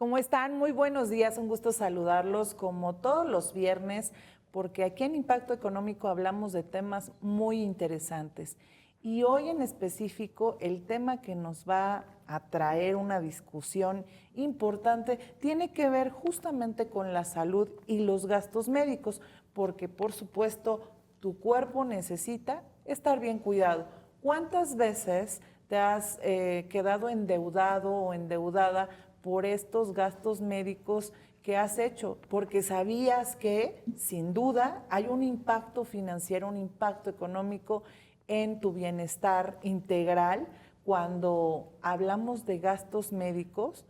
¿Cómo están? Muy buenos días, un gusto saludarlos como todos los viernes, porque aquí en Impacto Económico hablamos de temas muy interesantes. Y hoy en específico, el tema que nos va a traer una discusión importante tiene que ver justamente con la salud y los gastos médicos, porque por supuesto tu cuerpo necesita estar bien cuidado. ¿Cuántas veces te has quedado endeudado o endeudada por estos gastos médicos que has hecho? Porque sabías que, sin duda, hay un impacto financiero, un impacto económico en tu bienestar integral cuando hablamos de gastos médicos.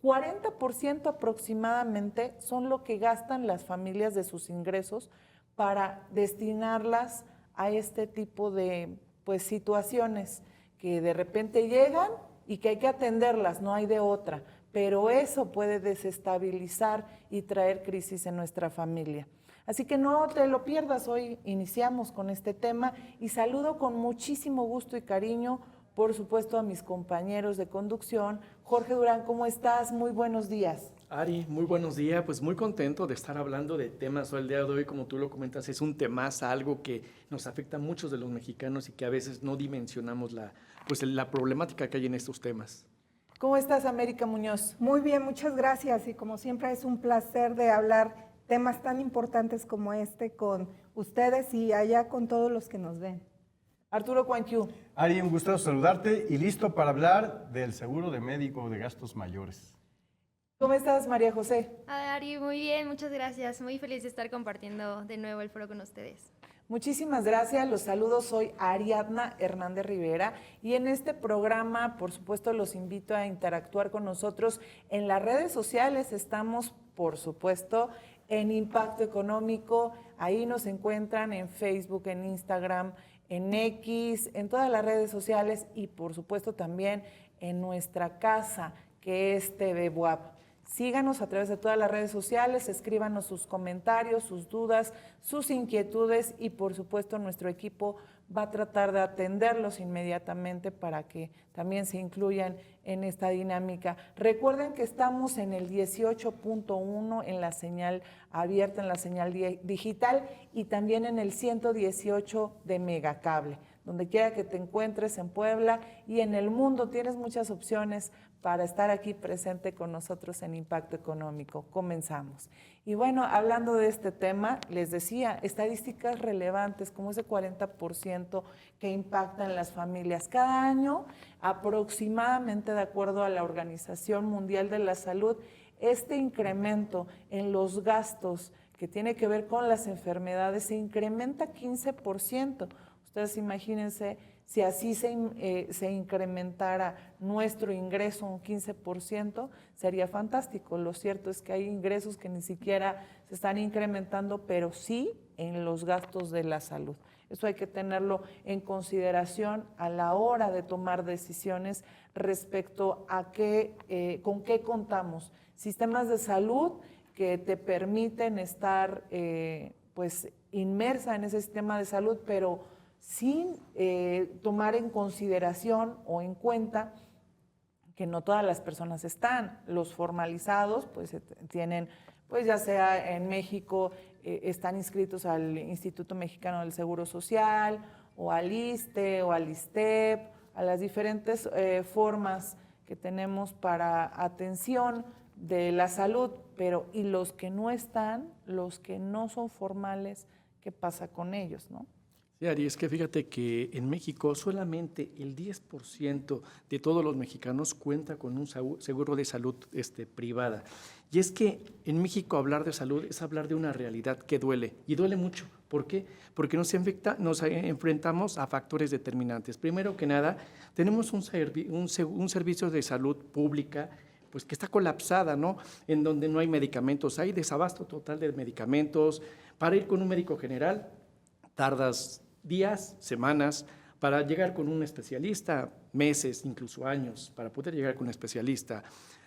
40% aproximadamente son lo que gastan las familias de sus ingresos para destinarlas a este tipo de situaciones que de repente llegan y que hay que atenderlas, no hay de otra, pero eso puede desestabilizar y traer crisis en nuestra familia. Así que no te lo pierdas, hoy iniciamos con este tema y saludo con muchísimo gusto y cariño, por supuesto, a mis compañeros de conducción. Jorge Durán, ¿cómo estás? Muy buenos días. Ari, muy buenos días, pues muy contento de estar hablando de temas hoy el día de hoy, como tú lo comentas, es un temazo, algo que nos afecta a muchos de los mexicanos y que a veces no dimensionamos la problemática que hay en estos temas. ¿Cómo estás, América Muñoz? Muy bien, muchas gracias y como siempre es un placer de hablar temas tan importantes como este con ustedes y allá con todos los que nos ven. Arturo Cuanquiu. Ari, un gusto saludarte y listo para hablar del seguro de médico de gastos mayores. ¿Cómo estás, María José? Ari, muy bien, muchas gracias. Muy feliz de estar compartiendo de nuevo el foro con ustedes. Muchísimas gracias, los saludos, soy Ariadna Hernández Rivera y en este programa, por supuesto, los invito a interactuar con nosotros en las redes sociales. Estamos, por supuesto, en Impacto Económico, ahí nos encuentran en Facebook, en Instagram, en X, en todas las redes sociales y por supuesto también en nuestra casa, que es TV Buap. Síganos a través de todas las redes sociales, escríbanos sus comentarios, sus dudas, sus inquietudes y por supuesto nuestro equipo va a tratar de atenderlos inmediatamente para que también se incluyan en esta dinámica. Recuerden que estamos en el 18.1 en la señal abierta, en la señal digital y también en el 118 de Megacable. Donde quiera que te encuentres en Puebla y en el mundo, tienes muchas opciones para estar aquí presente con nosotros en Impacto Económico. Comenzamos. Y bueno, hablando de este tema, les decía, estadísticas relevantes como ese 40% que impactan las familias. Cada año, aproximadamente de acuerdo a la Organización Mundial de la Salud, este incremento en los gastos que tiene que ver con las enfermedades se incrementa 15%. Ustedes imagínense si así se incrementara nuestro ingreso un 15%, sería fantástico. Lo cierto es que hay ingresos que ni siquiera se están incrementando, pero sí en los gastos de la salud. Eso hay que tenerlo en consideración a la hora de tomar decisiones respecto a con qué contamos. Sistemas de salud que te permiten estar inmersa en ese sistema de salud, pero sin tomar en consideración o en cuenta que no todas las personas están. Los formalizados pues tienen, pues ya sea en México, están inscritos al Instituto Mexicano del Seguro Social o al ISSSTE o al ISSSTEP, a las diferentes formas que tenemos para atención de la salud, pero y los que no están, los que no son formales, ¿qué pasa con ellos, no? Sí, Ari, es que fíjate que en México solamente el 10% de todos los mexicanos cuenta con un seguro de salud privada. Y es que en México hablar de salud es hablar de una realidad que duele, y duele mucho. ¿Por qué? Porque nos enfrentamos a factores determinantes. Primero que nada, tenemos un servicio de salud pública pues que está colapsada, ¿no? En donde no hay medicamentos, hay desabasto total de medicamentos. Para ir con un médico general tardas días, semanas, para llegar con un especialista, meses, incluso años, para poder llegar con un especialista.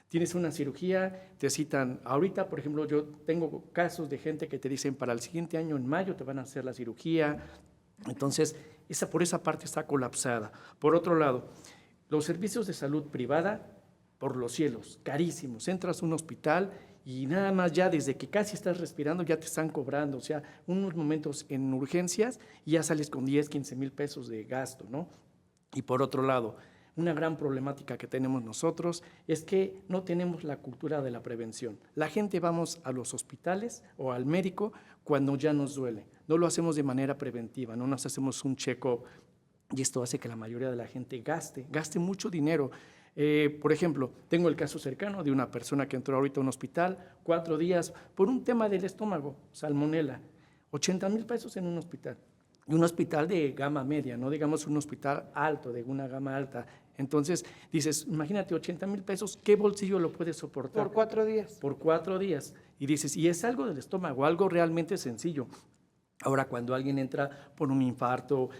Tienes una cirugía, te citan, ahorita, por ejemplo, yo tengo casos de gente que te dicen para el siguiente año, en mayo, te van a hacer la cirugía. Entonces, por esa parte está colapsada. Por otro lado, los servicios de salud privada por los cielos, carísimos. Entras a un hospital y nada más ya desde que casi estás respirando ya te están cobrando, o sea, unos momentos en urgencias y ya sales con 10, 15 mil pesos de gasto, ¿no? Y por otro lado, una gran problemática que tenemos nosotros es que no tenemos la cultura de la prevención. La gente vamos a los hospitales o al médico cuando ya nos duele. No lo hacemos de manera preventiva, no nos hacemos un check-up y esto hace que la mayoría de la gente gaste mucho dinero. Por ejemplo, tengo el caso cercano de una persona que entró ahorita a un hospital 4 días por un tema del estómago, salmonela, 80 mil pesos en un hospital. Y un hospital de gama media, no digamos un hospital alto, de una gama alta. Entonces, dices, imagínate 80 mil pesos, ¿qué bolsillo lo puede soportar? Por 4 días. Por 4 días. Y dices, y es algo del estómago, algo realmente sencillo. Ahora, cuando alguien entra por un infarto,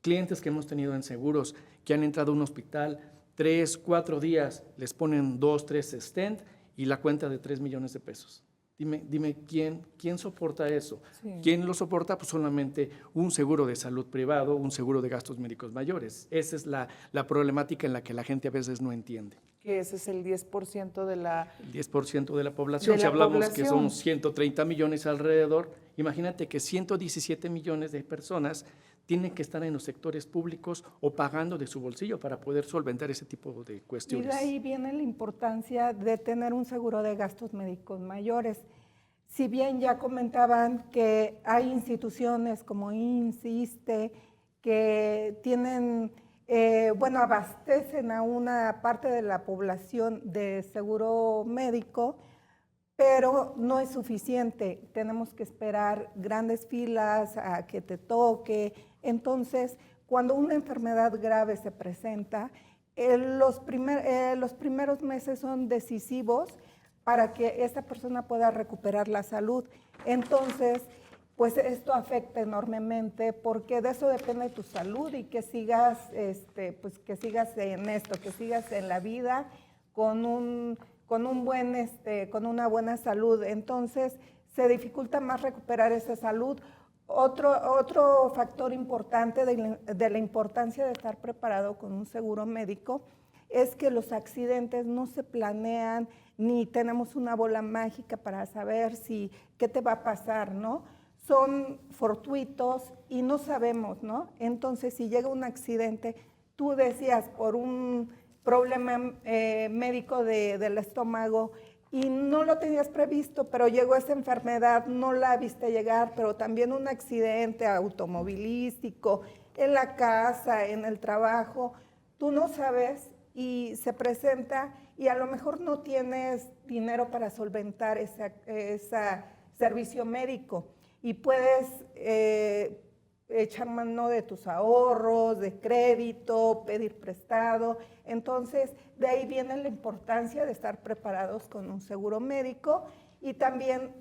clientes que hemos tenido en seguros que han entrado a un hospital, 3, 4 días, les ponen 2, 3 stent y la cuenta de 3 millones de pesos. Dime ¿quién soporta eso? Sí. ¿Quién lo soporta? Pues solamente un seguro de salud privado, un seguro de gastos médicos mayores. Esa es la problemática en la que la gente a veces no entiende. Que ese es el 10% de la... El 10% de la población, De si la hablamos población. que son 130 millones alrededor, imagínate que 117 millones de personas tienen que estar en los sectores públicos o pagando de su bolsillo para poder solventar ese tipo de Y cuestiones. de ahí viene la importancia de tener un seguro de gastos médicos mayores. Si bien ya comentaban que hay instituciones como IMSS, ISSSTE, que tienen, abastecen a una parte de la población de seguro médico, pero no es suficiente. Tenemos que esperar grandes filas a que te toque. Entonces, cuando una enfermedad grave se presenta, los primeros meses son decisivos para que esta persona pueda recuperar la salud. Entonces, pues esto afecta enormemente porque de eso depende tu salud y que sigas, que sigas en esto, que sigas en la vida con una buena salud. Entonces, se dificulta más recuperar esa salud. Otro factor importante de la importancia de estar preparado con un seguro médico es que los accidentes no se planean ni tenemos una bola mágica para saber qué te va a pasar, ¿no? Son fortuitos y no sabemos, ¿no? Entonces, si llega un accidente, tú decías por un problema médico del estómago y no lo tenías previsto, pero llegó esa enfermedad, no la viste llegar, pero también un accidente automovilístico, en la casa, en el trabajo, tú no sabes y se presenta y a lo mejor no tienes dinero para solventar ese servicio médico y puedes echar mano de tus ahorros, de crédito, pedir prestado. Entonces, de ahí viene la importancia de estar preparados con un seguro médico y también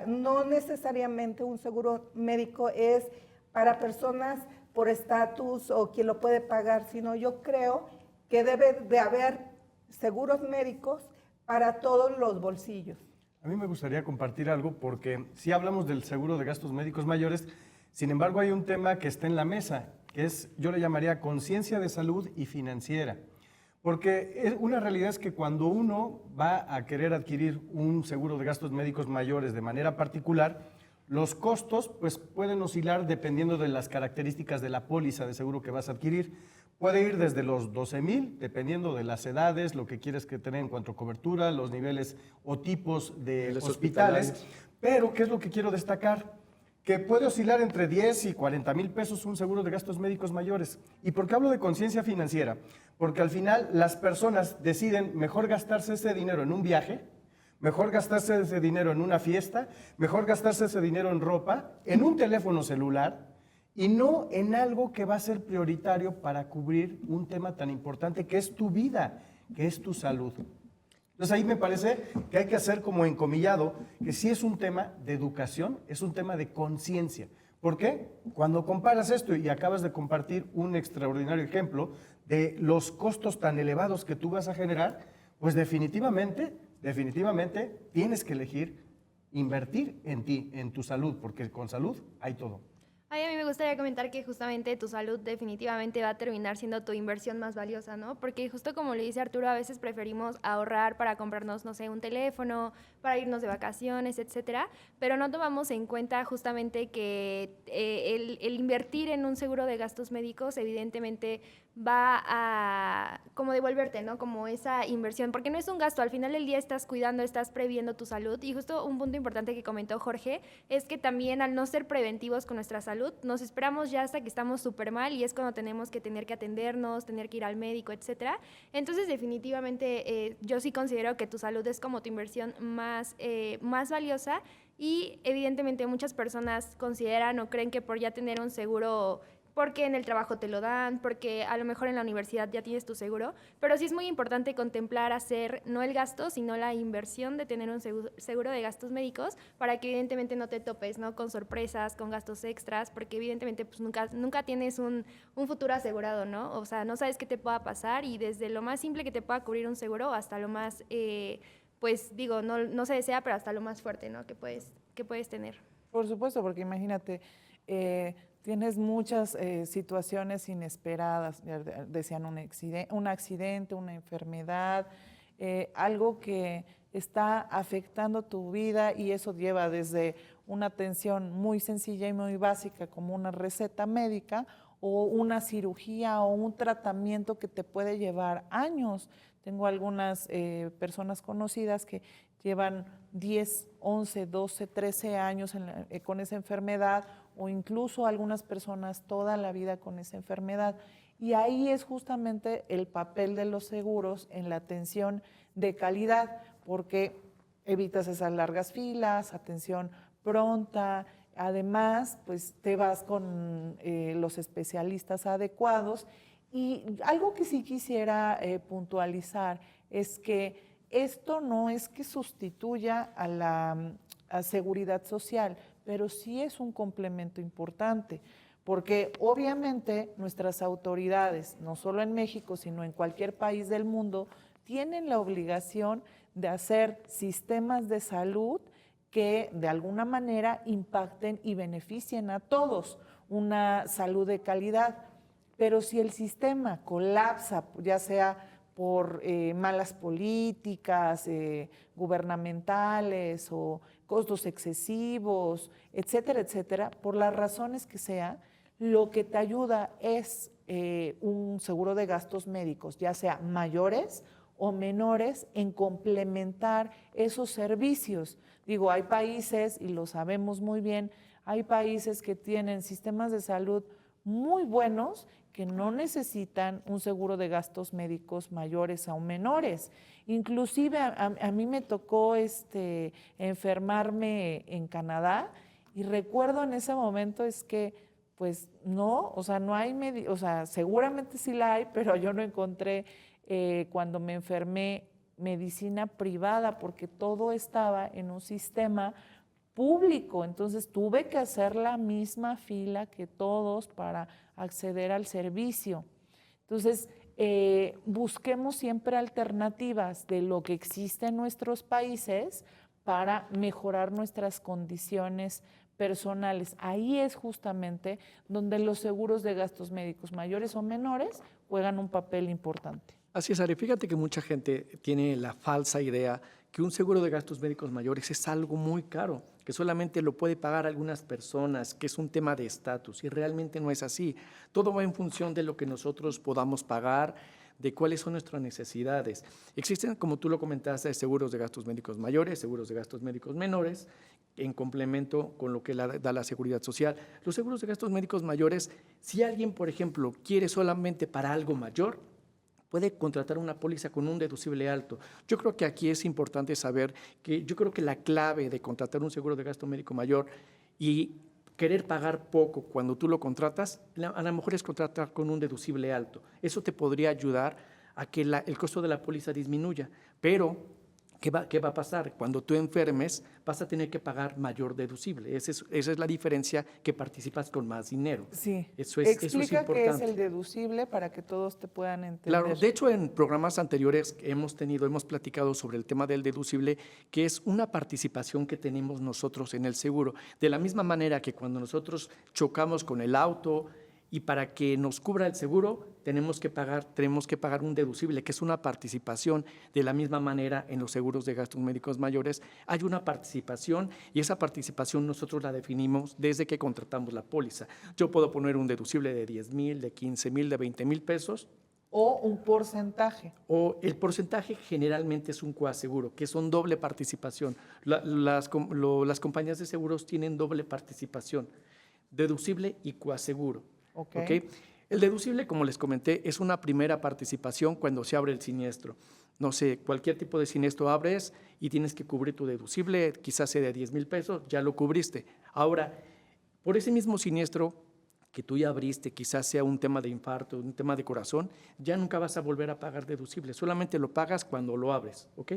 no necesariamente un seguro médico es para personas por estatus o quien lo puede pagar, sino yo creo que debe de haber seguros médicos para todos los bolsillos. A mí me gustaría compartir algo porque sí hablamos del seguro de gastos médicos mayores, sin embargo hay un tema que está en la mesa, que yo le llamaría conciencia de salud y financiera. Porque una realidad es que cuando uno va a querer adquirir un seguro de gastos médicos mayores de manera particular, los costos pues, pueden oscilar dependiendo de las características de la póliza de seguro que vas a adquirir. Puede ir desde los 12,000, dependiendo de las edades, lo que quieres que tener en cuanto a cobertura, los niveles o tipos de Los hospitales. Pero, ¿qué es lo que quiero destacar? Que puede oscilar entre 10 y 40 mil pesos un seguro de gastos médicos mayores. ¿Y por qué hablo de conciencia financiera? Porque al final las personas deciden mejor gastarse ese dinero en un viaje, mejor gastarse ese dinero en una fiesta, mejor gastarse ese dinero en ropa, en un teléfono celular y no en algo que va a ser prioritario para cubrir un tema tan importante que es tu vida, que es tu salud. Entonces ahí me parece que hay que hacer como encomillado, que sí es un tema de educación, es un tema de conciencia. ¿Por qué? Cuando comparas esto y acabas de compartir un extraordinario ejemplo de los costos tan elevados que tú vas a generar, pues definitivamente tienes que elegir invertir en ti, en tu salud, porque con salud hay todo. Ay, a mí me gustaría comentar que justamente tu salud definitivamente va a terminar siendo tu inversión más valiosa, ¿no? Porque justo como le dice Arturo, a veces preferimos ahorrar para comprarnos, no sé, un teléfono, para irnos de vacaciones, etcétera, pero no tomamos en cuenta justamente que el invertir en un seguro de gastos médicos evidentemente va a como devolverte, ¿no? Como esa inversión, porque no es un gasto, al final del día estás cuidando, estás previendo tu salud y justo un punto importante que comentó Jorge es que también al no ser preventivos con nuestra salud, nos esperamos ya hasta que estamos súper mal y es cuando tenemos que tener que atendernos, tener que ir al médico, etcétera. Entonces definitivamente yo sí considero que tu salud es como tu inversión más valiosa y evidentemente muchas personas consideran o creen que por ya tener un seguro porque en el trabajo te lo dan, porque a lo mejor en la universidad ya tienes tu seguro, pero sí es muy importante contemplar hacer no el gasto, sino la inversión de tener un seguro de gastos médicos para que evidentemente no te topes, ¿no? Con sorpresas, con gastos extras, porque evidentemente pues nunca tienes un futuro asegurado, ¿no? O sea, no sabes qué te pueda pasar y desde lo más simple que te pueda cubrir un seguro hasta lo más, pues digo, no se desea, pero hasta lo más fuerte, ¿no? Que puedes tener. Por supuesto, porque imagínate, tienes muchas situaciones inesperadas, ya decían un accidente, una enfermedad, algo que está afectando tu vida y eso lleva desde una atención muy sencilla y muy básica como una receta médica o una cirugía o un tratamiento que te puede llevar años. Tengo algunas personas conocidas que llevan 10, 11, 12, 13 años con esa enfermedad o incluso algunas personas toda la vida con esa enfermedad. Y ahí es justamente el papel de los seguros en la atención de calidad, porque evitas esas largas filas, atención pronta, además, pues te vas con los especialistas adecuados. Y algo que sí quisiera puntualizar es que esto no es que sustituya a la seguridad social, pero sí es un complemento importante, porque obviamente nuestras autoridades, no solo en México, sino en cualquier país del mundo, tienen la obligación de hacer sistemas de salud que de alguna manera impacten y beneficien a todos, una salud de calidad. Pero si el sistema colapsa, ya sea por malas políticas gubernamentales o costos excesivos, etcétera, etcétera, por las razones que sea, lo que te ayuda es un seguro de gastos médicos, ya sea mayores o menores, en complementar esos servicios. Digo, hay países, y lo sabemos muy bien, hay países que tienen sistemas de salud muy buenos que no necesitan un seguro de gastos médicos mayores o menores. Inclusive a mí me tocó enfermarme en Canadá y recuerdo en ese momento es que pues no, o sea, no hay, o sea, seguramente sí la hay, pero yo no encontré cuando me enfermé medicina privada porque todo estaba en un sistema público, entonces tuve que hacer la misma fila que todos para acceder al servicio. Entonces, busquemos siempre alternativas de lo que existe en nuestros países para mejorar nuestras condiciones personales. Ahí es justamente donde los seguros de gastos médicos mayores o menores juegan un papel importante. Así es, Ari. Fíjate que mucha gente tiene la falsa idea que un seguro de gastos médicos mayores es algo muy caro, que solamente lo puede pagar algunas personas, que es un tema de estatus, y realmente no es así. Todo va en función de lo que nosotros podamos pagar, de cuáles son nuestras necesidades. Existen, como tú lo comentaste, seguros de gastos médicos mayores, seguros de gastos médicos menores, en complemento con lo que da la seguridad social. Los seguros de gastos médicos mayores, si alguien, por ejemplo, quiere solamente para algo mayor, puede contratar una póliza con un deducible alto. Yo creo que aquí es importante saber que yo creo que la clave de contratar un seguro de gasto médico mayor y querer pagar poco cuando tú lo contratas, a lo mejor es contratar con un deducible alto. Eso te podría ayudar a que el costo de la póliza disminuya, pero ¿Qué va a pasar? Cuando tú enfermes, vas a tener que pagar mayor deducible. Esa es la diferencia, que participas con más dinero. Sí. Eso es Explica importante. qué es el deducible para que todos te puedan entender. Claro, de hecho en programas anteriores hemos platicado sobre el tema del deducible, que es una participación que tenemos nosotros en el seguro. De la misma manera que cuando nosotros chocamos con el auto y para que nos cubra el seguro tenemos que pagar un deducible, que es una participación. De la misma manera en los seguros de gastos médicos mayores hay una participación, y esa participación nosotros la definimos desde que contratamos la póliza. Yo puedo poner un deducible de 10,000, de 15,000, de 20,000 pesos. O un porcentaje. O el porcentaje generalmente es un coaseguro, que son doble participación. Las compañías de seguros tienen doble participación, deducible y coaseguro. Okay. El deducible, como les comenté, es una primera participación cuando se abre el siniestro. No sé, cualquier tipo de siniestro abres y tienes que cubrir tu deducible, quizás sea de 10,000 pesos, ya lo cubriste. Ahora, por ese mismo siniestro que tú ya abriste, quizás sea un tema de infarto, un tema de corazón, ya nunca vas a volver a pagar deducible, solamente lo pagas cuando lo abres, ¿ok?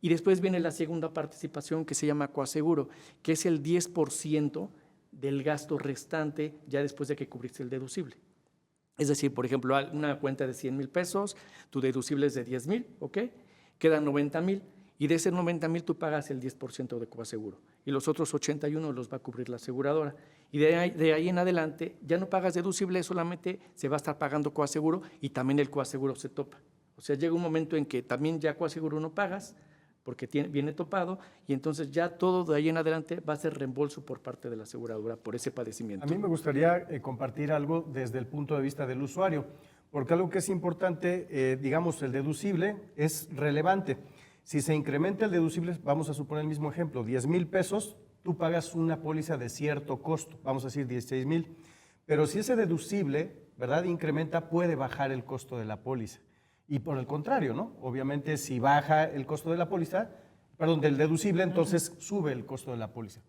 Y después viene la segunda participación, que se llama coaseguro, que es el 10% del gasto restante ya después de que cubriste el deducible. Es decir, por ejemplo, una cuenta de 100,000 pesos, tu deducible es de 10,000, ¿ok? Quedan 90,000, y de ese 90,000 tú pagas el 10% de coaseguro, y los otros 81 los va a cubrir la aseguradora. Y de ahí en adelante ya no pagas deducible, solamente se va a estar pagando coaseguro, y también el coaseguro se topa. O sea, llega un momento en que también ya coaseguro no pagas, porque viene topado, y entonces ya todo de ahí en adelante va a ser reembolso por parte de la aseguradora por ese padecimiento. A mí me gustaría compartir algo desde el punto de vista del usuario, porque algo que es importante, digamos, el deducible es relevante. Si se incrementa el deducible, vamos a suponer el mismo ejemplo, 10,000 pesos, tú pagas una póliza de cierto costo, vamos a decir 16,000, pero si ese deducible, ¿verdad?, incrementa, puede bajar el costo de la póliza. Y por el contrario, ¿no? Obviamente, si baja el costo de la póliza, del deducible, entonces sube el costo de la póliza.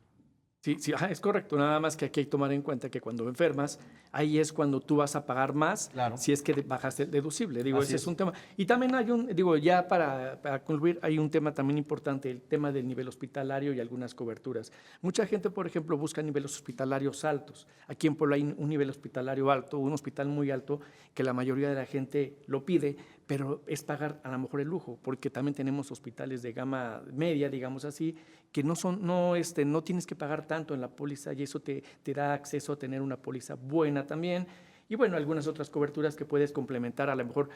Sí, es correcto. Nada más que aquí hay que tomar en cuenta que cuando enfermas, ahí es cuando tú vas a pagar más, claro, si es que bajaste el deducible. Digo, Así ese es un tema. Y también hay ya para concluir, hay un tema también importante, el tema del nivel hospitalario y algunas coberturas. Mucha gente, por ejemplo, busca niveles hospitalarios altos. Aquí en Puebla hay un nivel hospitalario alto, un hospital muy alto, que la mayoría de la gente lo pide, pero es pagar a lo mejor el lujo, porque también tenemos hospitales de gama media, digamos así, que no tienes que pagar tanto en la póliza, y eso te da acceso a tener una póliza buena también. Y bueno, algunas otras coberturas que puedes complementar, a lo mejor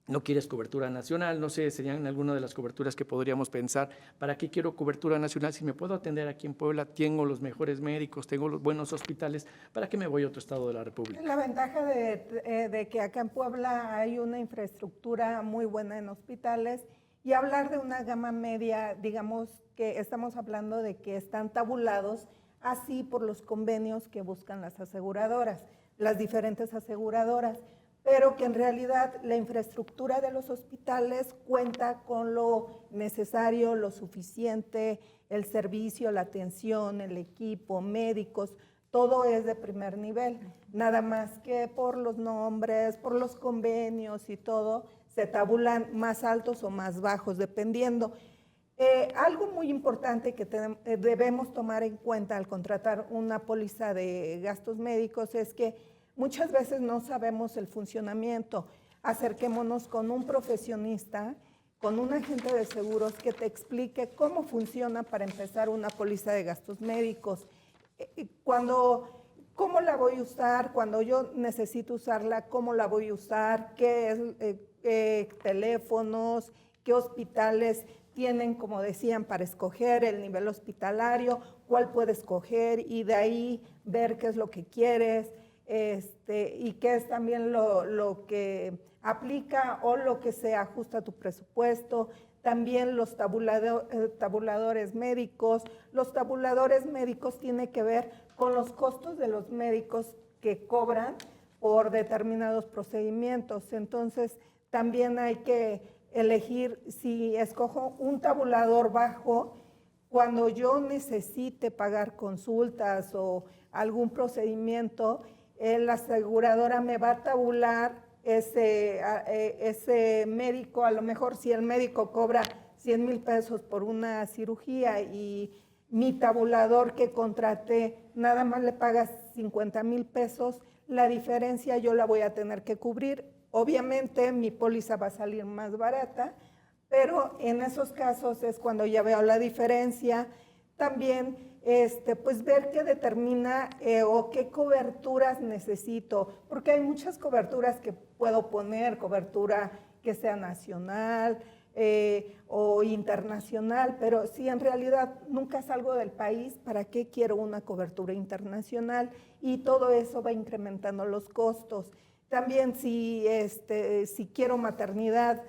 no quieres cobertura nacional, no sé, serían algunas de las coberturas que podríamos pensar. ¿Para qué quiero cobertura nacional? Si me puedo atender aquí en Puebla, tengo los mejores médicos, tengo los buenos hospitales, ¿para qué me voy a otro estado de la República? La ventaja de que acá en Puebla hay una infraestructura muy buena en hospitales, y hablar de una gama media, digamos que estamos hablando de que están tabulados así por los convenios que buscan las aseguradoras, las diferentes aseguradoras, pero que en realidad la infraestructura de los hospitales cuenta con lo necesario, lo suficiente, el servicio, la atención, el equipo, médicos, todo es de primer nivel, nada más que por los nombres, por los convenios y todo, se tabulan más altos o más bajos, dependiendo. Algo muy importante que debemos tomar en cuenta al contratar una póliza de gastos médicos es que muchas veces no sabemos el funcionamiento. Acerquémonos con un profesionista, con un agente de seguros que te explique cómo funciona para empezar una póliza de gastos médicos. ¿Cómo la voy a usar? Cuando yo necesito usarla, ¿cómo la voy a usar? ¿Qué teléfonos? ¿Qué hospitales tienen, como decían, para escoger el nivel hospitalario? ¿Cuál puedes escoger? Y de ahí ver qué es lo que quieres y qué es también lo que aplica o lo que se ajusta a tu presupuesto. También los tabuladores médicos. Los tabuladores médicos tienen que ver con los costos de los médicos que cobran por determinados procedimientos. Entonces, también hay que elegir si escojo un tabulador bajo, cuando yo necesite pagar consultas o algún procedimiento, la aseguradora me va a tabular ese médico. A lo mejor si el médico cobra 100,000 pesos por una cirugía y mi tabulador que contraté nada más le pagas 50,000 pesos, la diferencia yo la voy a tener que cubrir. Obviamente mi póliza va a salir más barata, pero en esos casos es cuando ya veo la diferencia. También pues ver qué determina o qué coberturas necesito, porque hay muchas coberturas que puedo poner, cobertura que sea nacional o internacional, pero si en realidad nunca salgo del país, ¿para qué quiero una cobertura internacional? Y todo eso va incrementando los costos. También si quiero maternidad,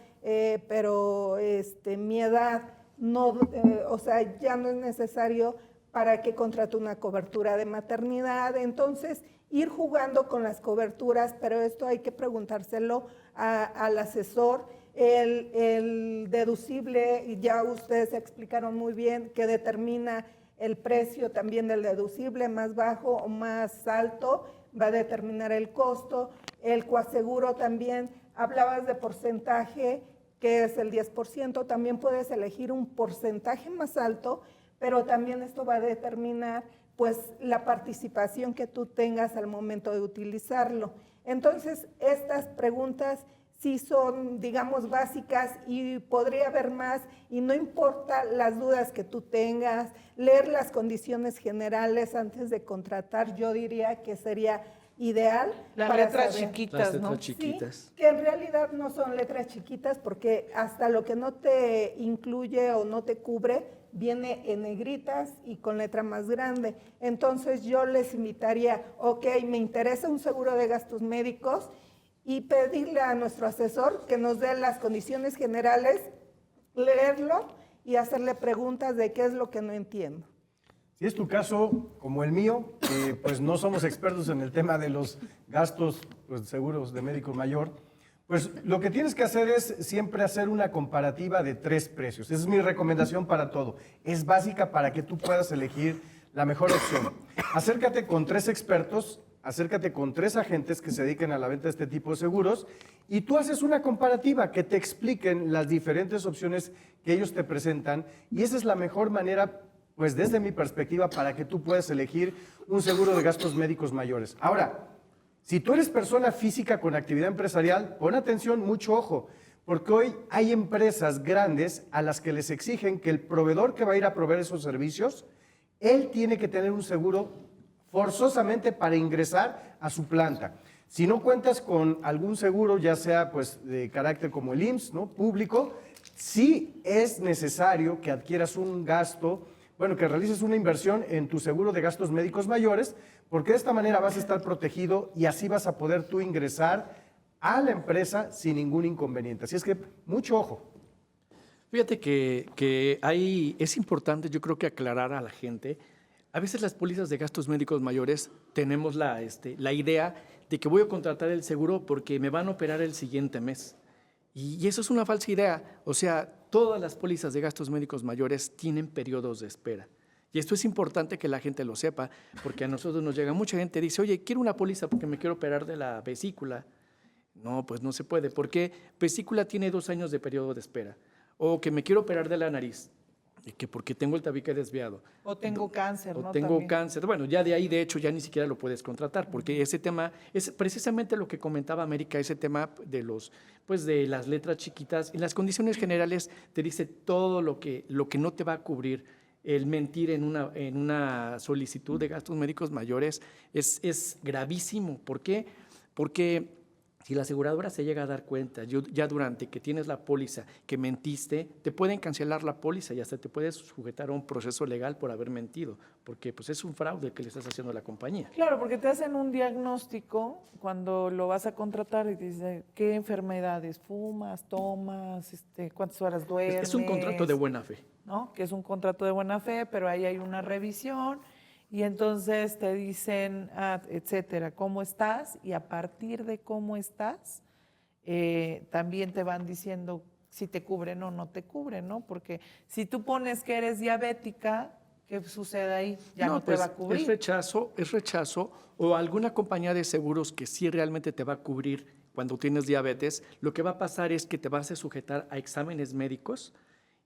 pero mi edad no, o sea, ya no es necesario para que contrate una cobertura de maternidad. Entonces, ir jugando con las coberturas, pero esto hay que preguntárselo al asesor. El deducible, ya ustedes explicaron muy bien, que determina el precio también del deducible, más bajo o más alto, va a determinar el costo. El coaseguro también, hablabas de porcentaje, que es el 10%, también puedes elegir un porcentaje más alto, pero también esto va a determinar pues la participación que tú tengas al momento de utilizarlo. Entonces, estas preguntas sí son, digamos, básicas y podría haber más, y no importa las dudas que tú tengas, leer las condiciones generales antes de contratar, yo diría que sería ideal. Las para letras saber. chiquitas, Las ¿no? letras chiquitas. Sí, que en realidad no son letras chiquitas porque hasta lo que no te incluye o no te cubre viene en negritas y con letra más grande. Entonces yo les invitaría, ok, me interesa un seguro de gastos médicos y pedirle a nuestro asesor que nos dé las condiciones generales, leerlo y hacerle preguntas de qué es lo que no entiendo. Si es tu caso, como el mío, pues no somos expertos en el tema de los gastos pues, seguros de médico mayor, pues lo que tienes que hacer es siempre hacer una comparativa de 3 precios. Esa es mi recomendación para todo. Es básica para que tú puedas elegir la mejor opción. Acércate con 3 expertos, acércate con 3 agentes que se dediquen a la venta de este tipo de seguros y tú haces una comparativa que te expliquen las diferentes opciones que ellos te presentan y esa es la mejor manera, pues desde mi perspectiva, para que tú puedas elegir un seguro de gastos médicos mayores. Ahora, si tú eres persona física con actividad empresarial, pon atención, mucho ojo, porque hoy hay empresas grandes a las que les exigen que el proveedor que va a ir a proveer esos servicios, él tiene que tener un seguro forzosamente para ingresar a su planta. Si no cuentas con algún seguro, ya sea pues de carácter como el IMSS, ¿no? Público, sí es necesario que adquieras un gasto, bueno, que realices una inversión en tu seguro de gastos médicos mayores, porque de esta manera vas a estar protegido y así vas a poder tú ingresar a la empresa sin ningún inconveniente. Así es que mucho ojo. Fíjate que es importante, yo creo que aclarar a la gente. A veces las pólizas de gastos médicos mayores tenemos la idea de que voy a contratar el seguro porque me van a operar el siguiente mes. Y eso es una falsa idea. O sea, todas las pólizas de gastos médicos mayores tienen periodos de espera. Y esto es importante que la gente lo sepa, porque a nosotros nos llega mucha gente y dice, oye, quiero una póliza porque me quiero operar de la vesícula. No, pues no se puede, porque vesícula tiene 2 años de periodo de espera. O que me quiero operar de la nariz, y que porque tengo el tabique desviado. O tengo cáncer, ¿no? O tengo También. cáncer. Bueno, ya de ahí, de hecho, ya ni siquiera lo puedes contratar, porque ese tema es precisamente lo que comentaba América, ese tema de de las letras chiquitas. En las condiciones generales te dice todo lo que no te va a cubrir. El mentir en una solicitud de gastos médicos mayores es gravísimo. ¿Por qué? Porque si la aseguradora se llega a dar cuenta, ya durante que tienes la póliza que mentiste, te pueden cancelar la póliza y hasta te puedes sujetar a un proceso legal por haber mentido, porque pues es un fraude que le estás haciendo a la compañía. Claro, porque te hacen un diagnóstico cuando lo vas a contratar y te dicen qué enfermedades fumas, tomas, cuántas horas duermes. Es un contrato de buena fe. ¿No? Que es un contrato de buena fe, pero ahí hay una revisión y entonces te dicen, etcétera, cómo estás y a partir de cómo estás, también te van diciendo si te cubren o no te cubren, ¿no? Porque si tú pones que eres diabética, ¿qué sucede ahí? Ya no te pues, va a cubrir. Es rechazo o alguna compañía de seguros que sí realmente te va a cubrir cuando tienes diabetes, lo que va a pasar es que te vas a sujetar a exámenes médicos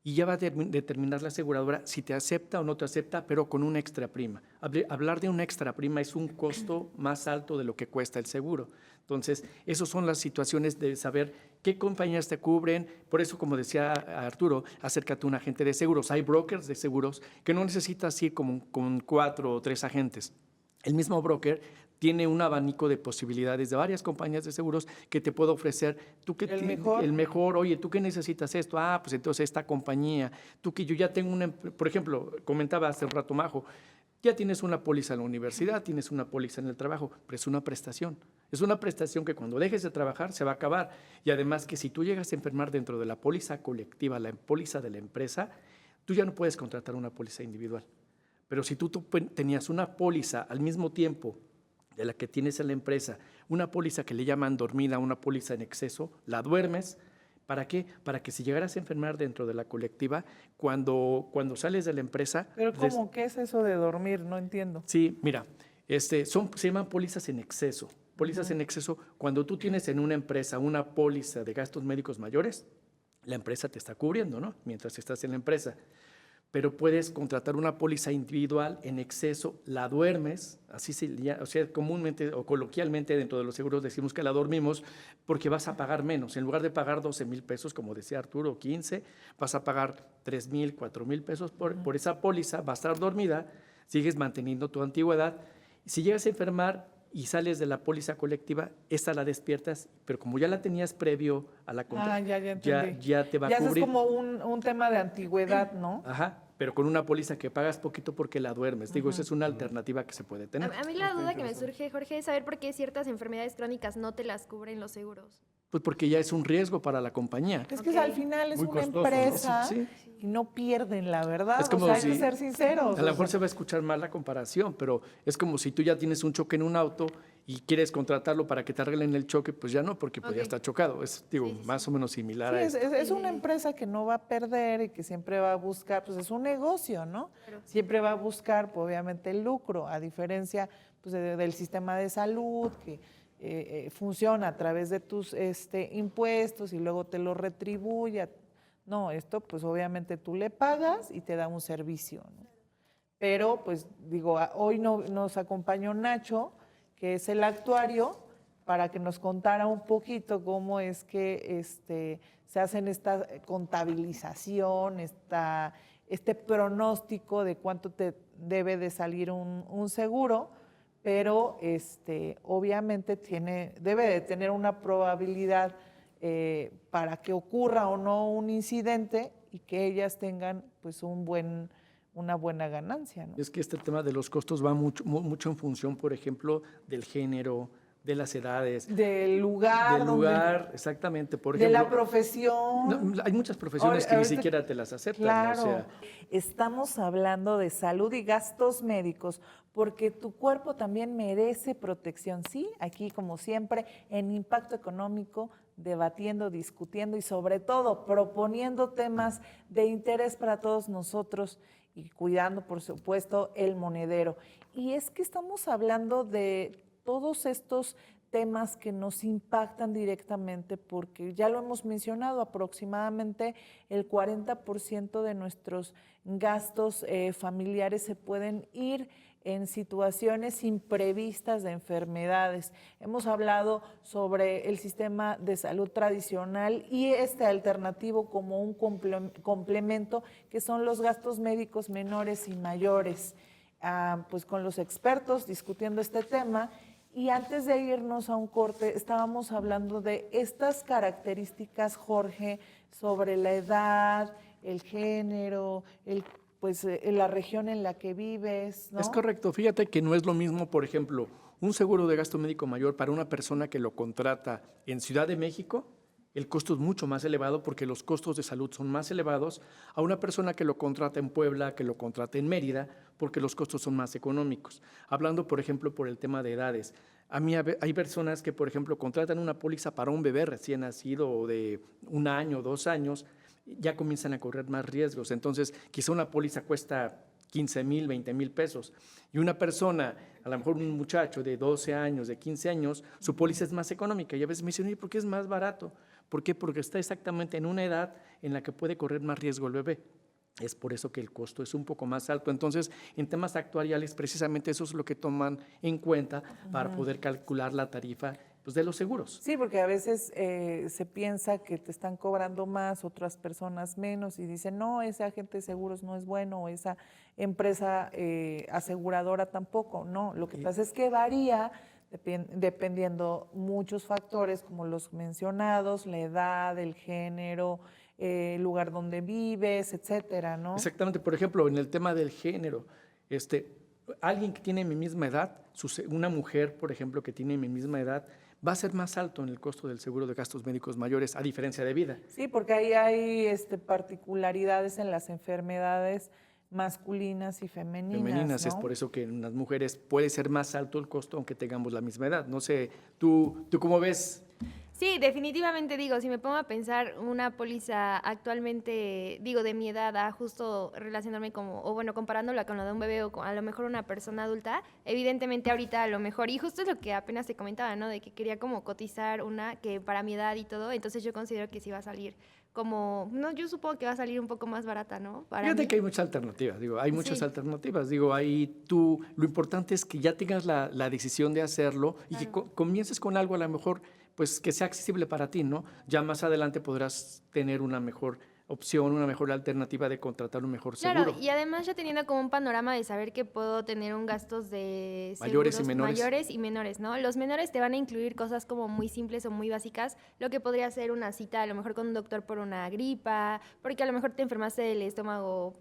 y ya va a determinar la aseguradora si te acepta o no te acepta, pero con una extra prima. Hablar de una extra prima es un costo más alto de lo que cuesta el seguro. Entonces, esas son las situaciones de saber qué compañías te cubren. Por eso, como decía Arturo, acércate a un agente de seguros. Hay brokers de seguros que no necesitas ir con 4 o 3 agentes. El mismo broker tiene un abanico de posibilidades de varias compañías de seguros que te puede ofrecer. El mejor, oye, ¿tú qué necesitas esto? Ah, pues entonces esta compañía. Tú que yo ya tengo por ejemplo, comentaba hace un rato Majo, ya tienes una póliza en la universidad, tienes una póliza en el trabajo, pero es una prestación. Es una prestación que cuando dejes de trabajar se va a acabar. Y además que si tú llegas a enfermar dentro de la póliza colectiva, la póliza de la empresa, tú ya no puedes contratar una póliza individual. Pero si tú tenías una póliza al mismo tiempo de la que tienes en la empresa, una póliza que le llaman dormida, una póliza en exceso, la duermes. ¿Para qué? Para que si llegaras a enfermar dentro de la colectiva, cuando sales de la empresa... Pero ¿cómo? ¿Qué es eso de dormir? No entiendo. Sí, mira, se llaman pólizas en exceso. Pólizas en exceso, cuando tú tienes en una empresa una póliza de gastos médicos mayores, la empresa te está cubriendo, ¿no? Mientras estás en la empresa. Pero puedes contratar una póliza individual en exceso, la duermes, así o sea, comúnmente o coloquialmente dentro de los seguros decimos que la dormimos porque vas a pagar menos. En lugar de pagar 12,000 pesos, como decía Arturo, 15, vas a pagar 3,000, 4,000 pesos por esa póliza, va a estar dormida, sigues manteniendo tu antigüedad. Si llegas a enfermar y sales de la póliza colectiva, esta la despiertas, pero como ya la tenías previo a la ya te va a cubrir. Ya es como un tema de antigüedad, ¿no? Ajá, pero con una póliza que pagas poquito porque la duermes. Digo, esa es una alternativa que se puede tener. A mí la duda que me surge, Jorge, es saber por qué ciertas enfermedades crónicas no te las cubren los seguros. Pues porque ya es un riesgo para la compañía. Es que al final es Muy una costoso, ¿no? empresa Sí. y no pierden, la verdad. Es como hay si- que ser sinceros. A lo mejor se va a escuchar mal la comparación, pero es como si tú ya tienes un choque en un auto y quieres contratarlo para que te arreglen el choque, pues ya no, porque pues ya Ok. está chocado. Es, digo, más o menos similar Sí, a eso. es una empresa que no va a perder y que siempre va a buscar, pues es un negocio, ¿no? Siempre va a buscar, pues, obviamente, el lucro, a diferencia pues, del sistema de salud, que funciona a través de tus impuestos y luego te lo retribuye. No, esto pues obviamente tú le pagas y te da un servicio, ¿no? Pero pues digo, hoy nos acompañó Nacho, que es el actuario, para que nos contara un poquito cómo es que se hacen esta contabilización, este pronóstico de cuánto te debe de salir un seguro, pero obviamente debe de tener una probabilidad para que ocurra o no un incidente y que ellas tengan pues una buena ganancia, ¿no? Es que este tema de los costos va mucho en función, por ejemplo, del género, de las edades, Del lugar, del lugar, exactamente. Por de ejemplo, la profesión. hay muchas profesiones que ni Ahorita- siquiera te las aceptan. Claro, ¿No? O sea, estamos hablando de salud y gastos médicos, porque tu cuerpo también merece protección, ¿sí? Aquí, como siempre, en Impacto Económico, debatiendo, discutiendo y sobre todo proponiendo temas de interés para todos nosotros y cuidando, por supuesto, el monedero. Y es que estamos hablando de todos estos temas que nos impactan directamente porque ya lo hemos mencionado, aproximadamente el 40% de nuestros gastos familiares se pueden ir en situaciones imprevistas de enfermedades. Hemos hablado sobre el sistema de salud tradicional y este alternativo como un complemento, que son los gastos médicos menores y mayores. Pues con los expertos discutiendo este tema. Y antes de irnos a un corte, estábamos hablando de estas características, Jorge, sobre la edad, el género, la región en la que vives, ¿no? es correcto. Fíjate que no es lo mismo, por ejemplo, un seguro de gasto médico mayor para una persona que lo contrata en Ciudad de México. El costo es mucho más elevado porque los costos de salud son más elevados a una persona que lo contrata en Puebla, que lo contrata en Mérida, porque los costos son más económicos. Hablando, por ejemplo, por el tema de edades. A mí hay personas que, por ejemplo, contratan una póliza para un bebé recién nacido o de 1 año, 2 años, ya comienzan a correr más riesgos. Entonces, quizá una póliza cuesta 15,000, 20,000 pesos. Y una persona, a lo mejor un muchacho de 12 años, de 15 años, su póliza es más económica. Y a veces me dicen, oye, ¿por qué es más barato? ¿Por qué? Porque está exactamente en una edad en la que puede correr más riesgo el bebé. Es por eso que el costo es un poco más alto. Entonces, en temas actuariales, precisamente eso es lo que toman en cuenta para poder calcular la tarifa pues, de los seguros. Sí, porque a veces se piensa que te están cobrando más, otras personas menos, y dicen, no, ese agente de seguros no es bueno, o esa empresa aseguradora tampoco. No, lo que pasa es que varía dependiendo muchos factores, como los mencionados, la edad, el género, el lugar donde vives, etcétera, ¿no? Exactamente. Por ejemplo, en el tema del género, alguien que tiene mi misma edad, una mujer, por ejemplo, que tiene mi misma edad, va a ser más alto en el costo del seguro de gastos médicos mayores, a diferencia de vida. Sí, porque ahí hay particularidades en las enfermedades masculinas y femeninas, ¿no? Es por eso que en las mujeres puede ser más alto el costo aunque tengamos la misma edad. No sé, ¿tú cómo ves? Sí, definitivamente digo, si me pongo a pensar una póliza actualmente, digo, de mi edad, a justo relacionarme como, o bueno, comparándola con la de un bebé o con a lo mejor una persona adulta, evidentemente ahorita a lo mejor, y justo es lo que apenas te comentaba, ¿no? De que quería como cotizar una que para mi edad y todo, entonces yo considero que sí va a salir como, no, yo supongo que va a salir un poco más barata, ¿no? Fíjate mí. que hay muchas alternativas, hay muchas Sí. alternativas, ahí lo importante es que ya tengas la decisión de hacerlo y que comiences con algo a lo mejor, pues que sea accesible para ti, ¿no? Ya más adelante podrás tener una mejor opción, una mejor alternativa de contratar un mejor seguro. Claro, y además ya teniendo como un panorama de saber que puedo tener un gastos de Mayores y seguros menores. mayores y menores, ¿no? Los menores te van a incluir cosas como muy simples o muy básicas, lo que podría ser una cita a lo mejor con un doctor por una gripa, porque a lo mejor te enfermaste del estómago,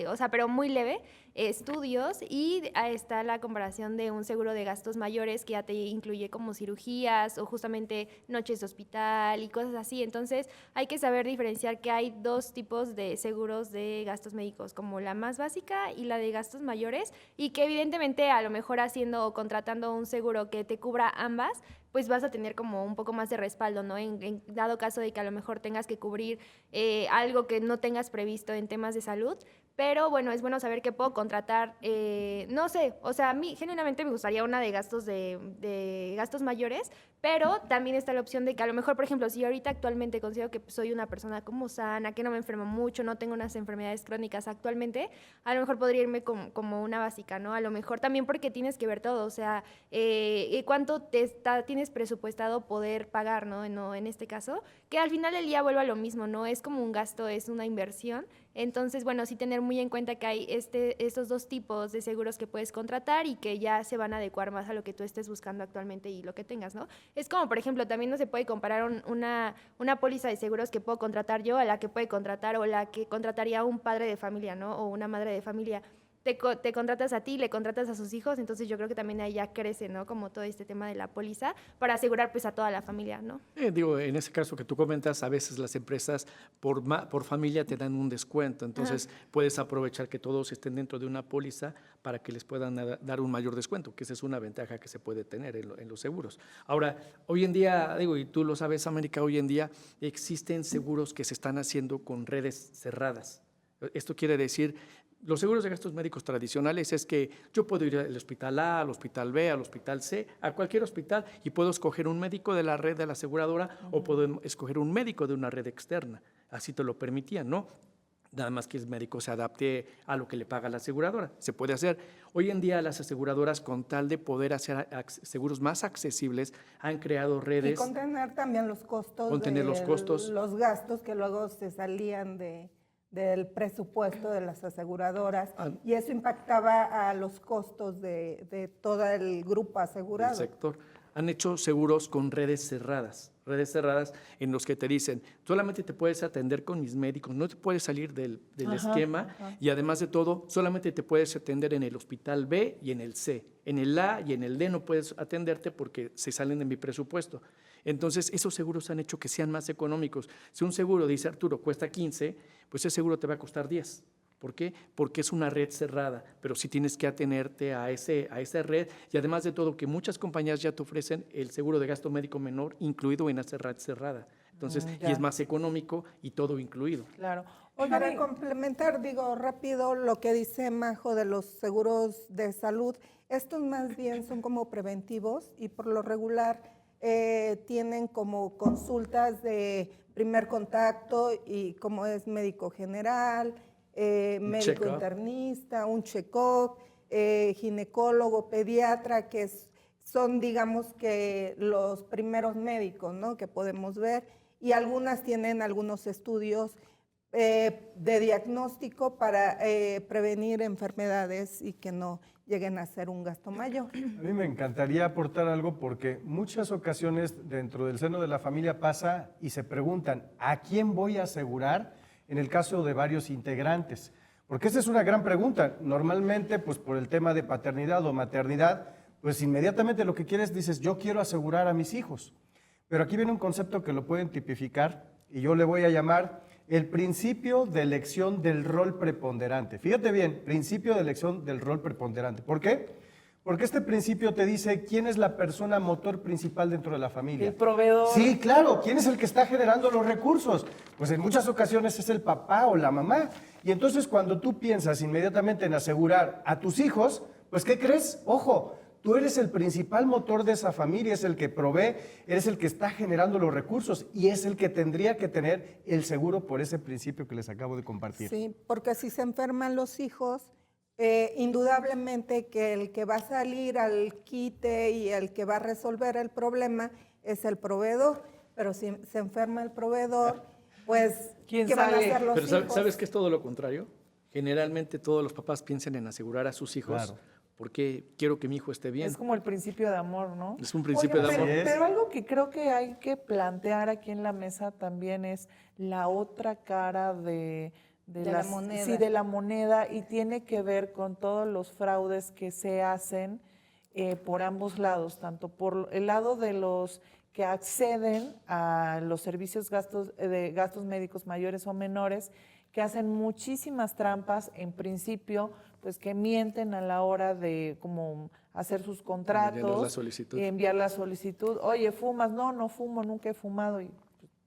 o sea, pero muy leve, estudios, y ahí está la comparación de un seguro de gastos mayores que ya te incluye como cirugías o justamente noches de hospital y cosas así. Entonces hay que saber diferenciar que hay dos tipos de seguros de gastos médicos, como la más básica y la de gastos mayores, y que evidentemente a lo mejor haciendo o contratando un seguro que te cubra ambas, pues vas a tener como un poco más de respaldo, ¿no? En dado caso de que a lo mejor tengas que cubrir algo que no tengas previsto en temas de salud. Pero bueno, es bueno saber que puedo contratar, no sé, o sea, a mí genuinamente me gustaría una de gastos de gastos mayores, pero también está la opción de que a lo mejor, por ejemplo, si yo ahorita actualmente considero que soy una persona como sana, que no me enfermo mucho, no tengo unas enfermedades crónicas actualmente, a lo mejor podría irme como una básica, ¿no? A lo mejor también porque tienes que ver todo, o sea, cuánto tienes presupuestado poder pagar, ¿no? En este caso, que al final del día vuelva a lo mismo, ¿no? Es como un gasto, es una inversión. Entonces, bueno, sí tener muy en cuenta que hay estos dos tipos de seguros que puedes contratar y que ya se van a adecuar más a lo que tú estés buscando actualmente y lo que tengas, ¿no? Es como, por ejemplo, también no se puede comparar una póliza de seguros que puedo contratar yo a la que puede contratar o la que contrataría un padre de familia, ¿no? O una madre de familia. Te contratas a ti, le contratas a sus hijos, entonces yo creo que también ahí ya crece, ¿no? Como todo este tema de la póliza para asegurar pues a toda la familia, ¿no? En ese caso que tú comentas, a veces las empresas por familia te dan un descuento, entonces puedes aprovechar que todos estén dentro de una póliza para que les puedan dar un mayor descuento, que esa es una ventaja que se puede tener en los seguros. Ahora, hoy en día, y tú lo sabes, América, hoy en día existen seguros que se están haciendo con redes cerradas. Esto quiere decir, los seguros de gastos médicos tradicionales es que yo puedo ir al hospital A, al hospital B, al hospital C, a cualquier hospital y puedo escoger un médico de la red de la aseguradora o puedo escoger un médico de una red externa. Así te lo permitían, ¿no? Nada más que el médico se adapte a lo que le paga la aseguradora. Se puede hacer. Hoy en día las aseguradoras, con tal de poder hacer seguros más accesibles, han creado redes. Y contener también los costos. Contener los costos. Los gastos que luego se salían del presupuesto de las aseguradoras, y eso impactaba a los costos de todo el grupo asegurado. El sector. Han hecho seguros con redes cerradas en los que te dicen, solamente te puedes atender con mis médicos, no te puedes salir del esquema, y además de todo, solamente te puedes atender en el hospital B y en el C. En el A y en el D no puedes atenderte porque se salen de mi presupuesto. Entonces, esos seguros han hecho que sean más económicos. Si un seguro, dice Arturo, cuesta 15, pues ese seguro te va a costar 10. ¿Por qué? Porque es una red cerrada, pero sí tienes que atenerte a esa red, y además de todo que muchas compañías ya te ofrecen el seguro de gasto médico menor incluido en esa red cerrada. Entonces, y es más económico y todo incluido. Claro. Para complementar, rápido lo que dice Majo de los seguros de salud, estos más bien son como preventivos y por lo regular tienen como consultas de primer contacto y como es médico general, médico internista, un check-up, ginecólogo, pediatra, son, digamos, que los primeros médicos, ¿no?, que podemos ver, y algunas tienen algunos estudios de diagnóstico para prevenir enfermedades y que no lleguen a ser un gasto mayor. A mí me encantaría aportar algo porque muchas ocasiones dentro del seno de la familia pasa y se preguntan, ¿a quién voy a asegurar en el caso de varios integrantes? Porque esa es una gran pregunta. Normalmente, pues por el tema de paternidad o maternidad, pues inmediatamente lo que quieres dices, yo quiero asegurar a mis hijos. Pero aquí viene un concepto que lo pueden tipificar y yo le voy a llamar el principio de elección del rol preponderante. Fíjate bien, principio de elección del rol preponderante. ¿Por qué? Porque este principio te dice quién es la persona motor principal dentro de la familia. El proveedor. Sí, claro, ¿quién es el que está generando los recursos? Pues en muchas ocasiones es el papá o la mamá. Y entonces cuando tú piensas inmediatamente en asegurar a tus hijos, pues ¿qué crees? Ojo, tú eres el principal motor de esa familia, es el que provee, eres el que está generando los recursos y es el que tendría que tener el seguro por ese principio que les acabo de compartir. Sí, porque si se enferman los hijos, indudablemente que el que va a salir al quite y el que va a resolver el problema es el proveedor, pero si se enferma el proveedor, pues ¿quién ¿qué van a sale? hacer los Pero hijos? ¿sabes que es todo lo contrario? Generalmente todos los papás piensan en asegurar a sus hijos Claro. porque quiero que mi hijo esté bien. Es como el principio de amor, ¿no? Es un principio Oye, de amor. Así es. Pero algo que creo que hay que plantear aquí en la mesa también es la otra cara de la moneda. Sí, de la moneda, y tiene que ver con todos los fraudes que se hacen por ambos lados, tanto por el lado de los que acceden a los servicios de gastos médicos mayores o menores, que hacen muchísimas trampas, en principio, pues que mienten a la hora de como hacer sus contratos, Enviar la solicitud. y enviar la solicitud. Oye, ¿fumas? No, no fumo, nunca he fumado, y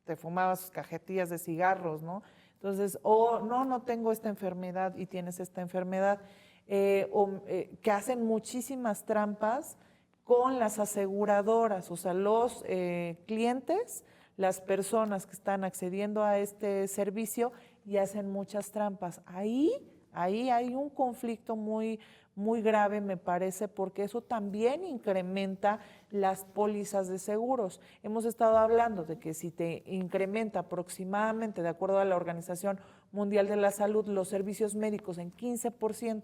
te fumabas cajetillas de cigarros, ¿no? Entonces, no tengo esta enfermedad y tienes esta enfermedad, que hacen muchísimas trampas con las aseguradoras, o sea, los clientes, las personas que están accediendo a este servicio y hacen muchas trampas. Ahí hay un conflicto muy, muy grave, me parece, porque eso también incrementa las pólizas de seguros. Hemos estado hablando de que si te incrementa aproximadamente, de acuerdo a la Organización Mundial de la Salud, los servicios médicos en 15%,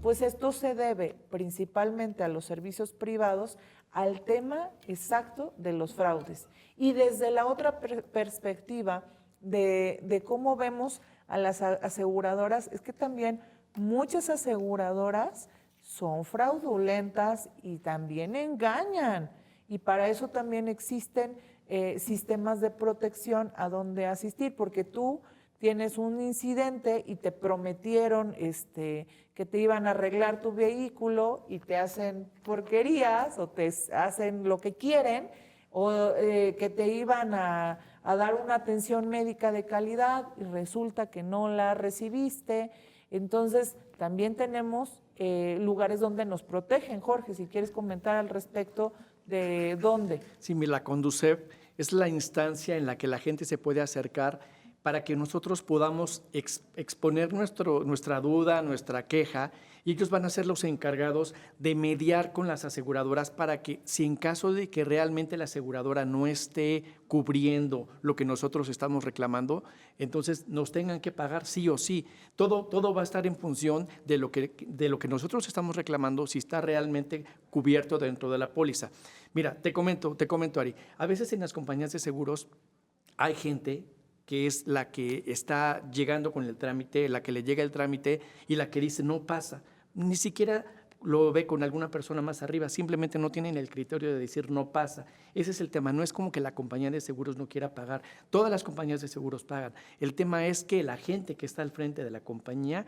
pues esto se debe principalmente a los servicios privados, al tema exacto de los fraudes. Y desde la otra perspectiva de cómo vemos a las aseguradoras, es que también muchas aseguradoras son fraudulentas y también engañan. Y para eso también existen sistemas de protección a donde asistir, porque tú tienes un incidente y te prometieron que te iban a arreglar tu vehículo y te hacen porquerías o te hacen lo que quieren, o que te iban a dar una atención médica de calidad y resulta que no la recibiste. Entonces, también tenemos lugares donde nos protegen. Jorge, si quieres comentar al respecto de dónde. Sí, la Conducef es la instancia en la que la gente se puede acercar para que nosotros podamos exponer nuestra duda, nuestra queja, y ellos van a ser los encargados de mediar con las aseguradoras para que, si en caso de que realmente la aseguradora no esté cubriendo lo que nosotros estamos reclamando, entonces nos tengan que pagar sí o sí. Todo va a estar en función de lo que nosotros estamos reclamando, si está realmente cubierto dentro de la póliza. Mira, te comento, Ari, a veces en las compañías de seguros hay gente que es la que está llegando con el trámite, la que le llega el trámite y la que dice no pasa. Ni siquiera lo ve con alguna persona más arriba, simplemente no tienen el criterio de decir no pasa. Ese es el tema, no es como que la compañía de seguros no quiera pagar, todas las compañías de seguros pagan. El tema es que la gente que está al frente de la compañía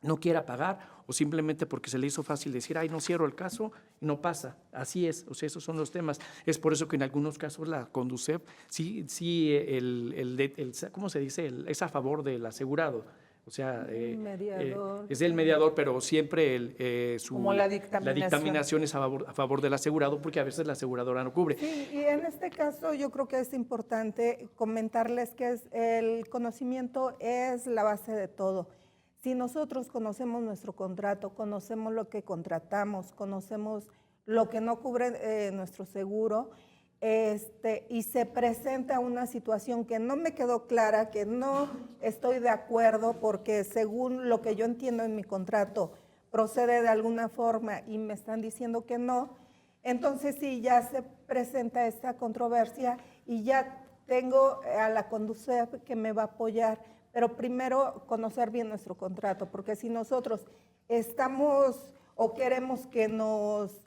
no quiera pagar, o simplemente porque se le hizo fácil decir, ay, no cierro el caso y no pasa. Así es, o sea, esos son los temas. Es por eso que en algunos casos la Conducef, ¿cómo se dice? Es a favor del asegurado. O sea, Mediador. es el mediador, pero siempre Como la dictaminación. dictaminación es a favor del asegurado, porque a veces la aseguradora no cubre. Sí, y en este caso yo creo que es importante comentarles que el conocimiento es la base de todo. Si nosotros conocemos nuestro contrato, conocemos lo que contratamos, conocemos lo que no cubre nuestro seguro, y se presenta una situación que no me quedó clara, que no estoy de acuerdo porque según lo que yo entiendo en mi contrato procede de alguna forma y me están diciendo que no, entonces sí, ya se presenta esta controversia y ya tengo a la Conducef que me va a apoyar, pero primero conocer bien nuestro contrato, porque si nosotros estamos o queremos que nos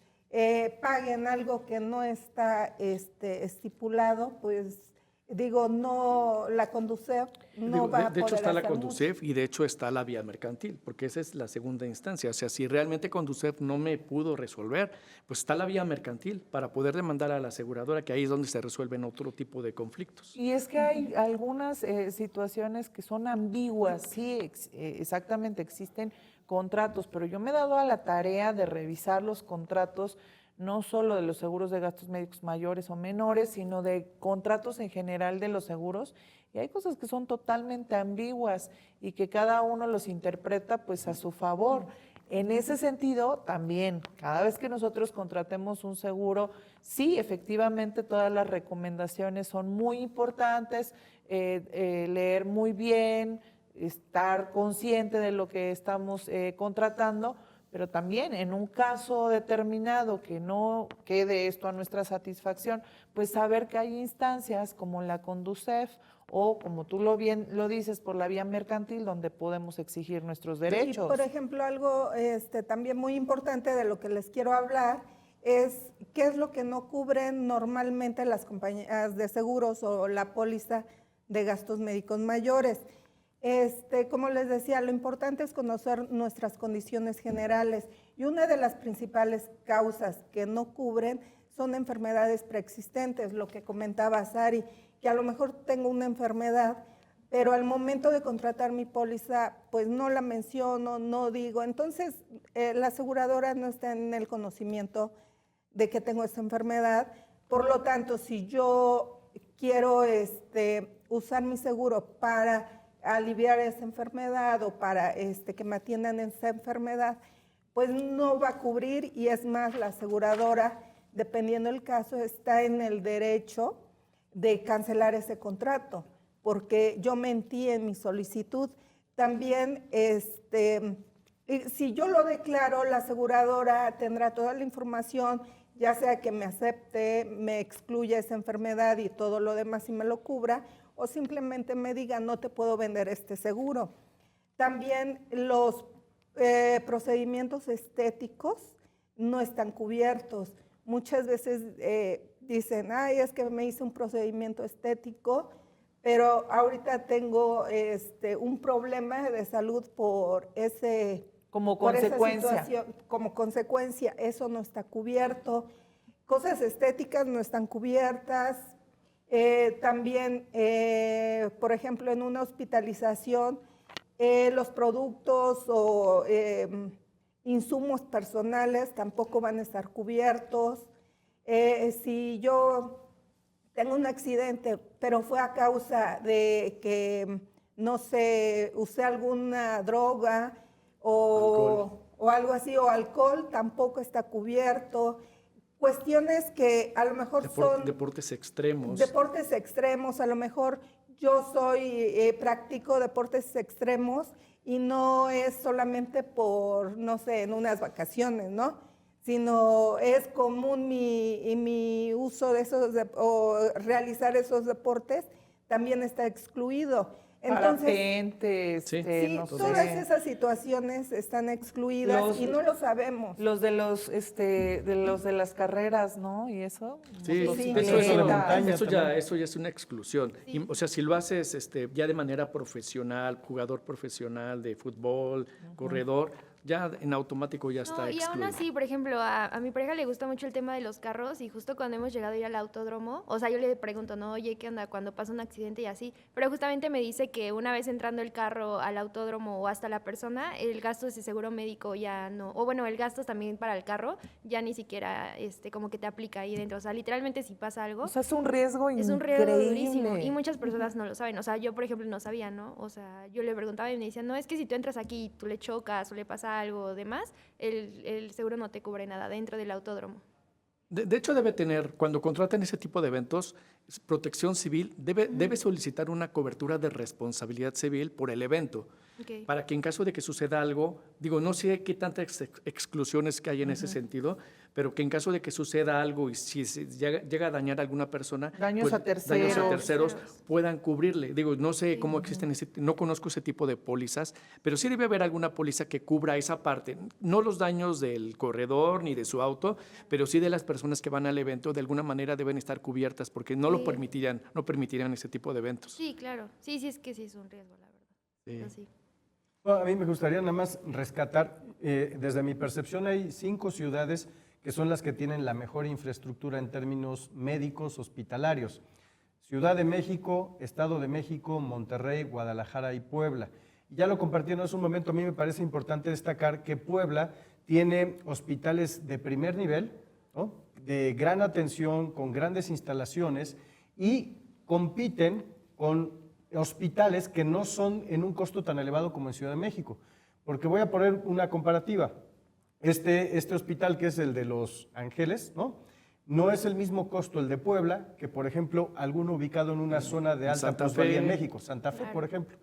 paguen algo que no está estipulado, pues digo, no, la Conducef no va a De hecho poder está la hacer Conducef y de hecho está la vía mercantil, porque esa es la segunda instancia. O sea, si realmente Conducef no me pudo resolver, pues está la vía mercantil para poder demandar a la aseguradora, que ahí es donde se resuelven otro tipo de conflictos. Y es que hay algunas situaciones que son ambiguas, sí, exactamente, existen contratos, pero yo me he dado a la tarea de revisar los contratos, no solo de los seguros de gastos médicos mayores o menores, sino de contratos en general de los seguros, y hay cosas que son totalmente ambiguas y que cada uno los interpreta pues a su favor. En ese sentido, también, cada vez que nosotros contratemos un seguro, sí, efectivamente, todas las recomendaciones son muy importantes, leer muy bien, estar consciente de lo que estamos contratando, pero también en un caso determinado que no quede esto a nuestra satisfacción, pues saber que hay instancias como la Conducef o como tú bien lo dices, por la vía mercantil, donde podemos exigir nuestros derechos. Y, por ejemplo, algo también muy importante de lo que les quiero hablar es qué es lo que no cubren normalmente las compañías de seguros o la póliza de gastos médicos mayores. Como les decía, lo importante es conocer nuestras condiciones generales y una de las principales causas que no cubren son enfermedades preexistentes, lo que comentaba Sari, que a lo mejor tengo una enfermedad, pero al momento de contratar mi póliza, pues no la menciono, no digo. Entonces, la aseguradora no está en el conocimiento de que tengo esta enfermedad. Por lo tanto, si yo quiero usar mi seguro para aliviar esa enfermedad o para que me atiendan en esa enfermedad, pues no va a cubrir, y es más, la aseguradora, dependiendo del caso, está en el derecho de cancelar ese contrato, porque yo mentí en mi solicitud. También, si yo lo declaro, la aseguradora tendrá toda la información, ya sea que me acepte, me excluya esa enfermedad y todo lo demás y me lo cubra, o simplemente me diga, no te puedo vender este seguro. También los procedimientos estéticos no están cubiertos. Muchas veces dicen, ay, es que me hice un procedimiento estético, pero ahorita tengo un problema de salud por como por esa consecuencia. situación, como consecuencia, eso no está cubierto. Cosas estéticas no están cubiertas. También, por ejemplo, en una hospitalización, los productos o insumos personales tampoco van a estar cubiertos. Si yo tengo un accidente, pero fue a causa de que, no sé, usé alguna droga o algo así, o alcohol, tampoco está cubierto. Cuestiones que a lo mejor son deportes extremos. Deportes extremos, a lo mejor yo practico deportes extremos y no es solamente por, no sé, en unas vacaciones, ¿no? Sino es común mi uso de esos, o realizar esos deportes también está excluido. Entonces, Parapentes, sí, no sé. todas esas situaciones están excluidas y no lo sabemos. Los de de las carreras, ¿no? Y eso. Sí, Sí, de hecho, eso de montaña eso ya también. es una exclusión. Y, o sea, si lo haces ya de manera profesional, jugador profesional de fútbol, corredor, ya en automático ya está No, y aún excluido. así, por ejemplo, a mi pareja le gusta mucho el tema de los carros y justo cuando hemos llegado a ir al autódromo, o sea, yo le pregunto, no, oye, ¿qué onda cuando pasa un accidente y así? Pero justamente me dice que una vez entrando el carro al autódromo o hasta la persona, el gasto de ese seguro médico ya no, o bueno, el gasto también para el carro ya ni siquiera como que te aplica ahí dentro. O sea, literalmente si pasa algo, O sea, es un riesgo es un riesgo durísimo. increíble. Y muchas personas no lo saben. O sea, yo, por ejemplo, no sabía, ¿no? O sea, yo le preguntaba y me decían, no, es que si tú entras aquí y tú le chocas o le pasa algo o demás, el seguro no te cubre nada dentro del autódromo. De hecho, debe tener, cuando contraten ese tipo de eventos, Protección Civil debe solicitar una cobertura de responsabilidad civil por el evento, Ok. para que en caso de que suceda algo, digo, no sé qué tantas exclusiones que hay en ese sentido, pero que en caso de que suceda algo y si se llega a dañar a alguna persona, Daños a daños a terceros. terceros puedan cubrirle. Digo, no sé cómo existen, no conozco ese tipo de pólizas, pero sí debe haber alguna póliza que cubra esa parte, no los daños del corredor ni de su auto, pero sí de las personas que van al evento, de alguna manera deben estar cubiertas, porque no lo Sí. permitirían ese tipo de eventos. Sí, claro. Sí, sí, es que sí es un riesgo, la verdad. Sí. Pero sí. Bueno, a mí me gustaría nada más rescatar, desde mi percepción hay 5 ciudades que son las que tienen la mejor infraestructura en términos médicos hospitalarios. Ciudad de México, Estado de México, Monterrey, Guadalajara y Puebla. Y ya lo compartieron hace un momento, a mí me parece importante destacar que Puebla tiene hospitales de primer nivel, ¿no?, de gran atención, con grandes instalaciones y compiten con hospitales que no son en un costo tan elevado como en Ciudad de México. Porque voy a poner una comparativa. Este hospital, que es el de Los Ángeles, no es el mismo costo el de Puebla que, por ejemplo, alguno ubicado en una zona de alta Santa plusvalía en Fe. México, Santa Fe, Claro. por ejemplo.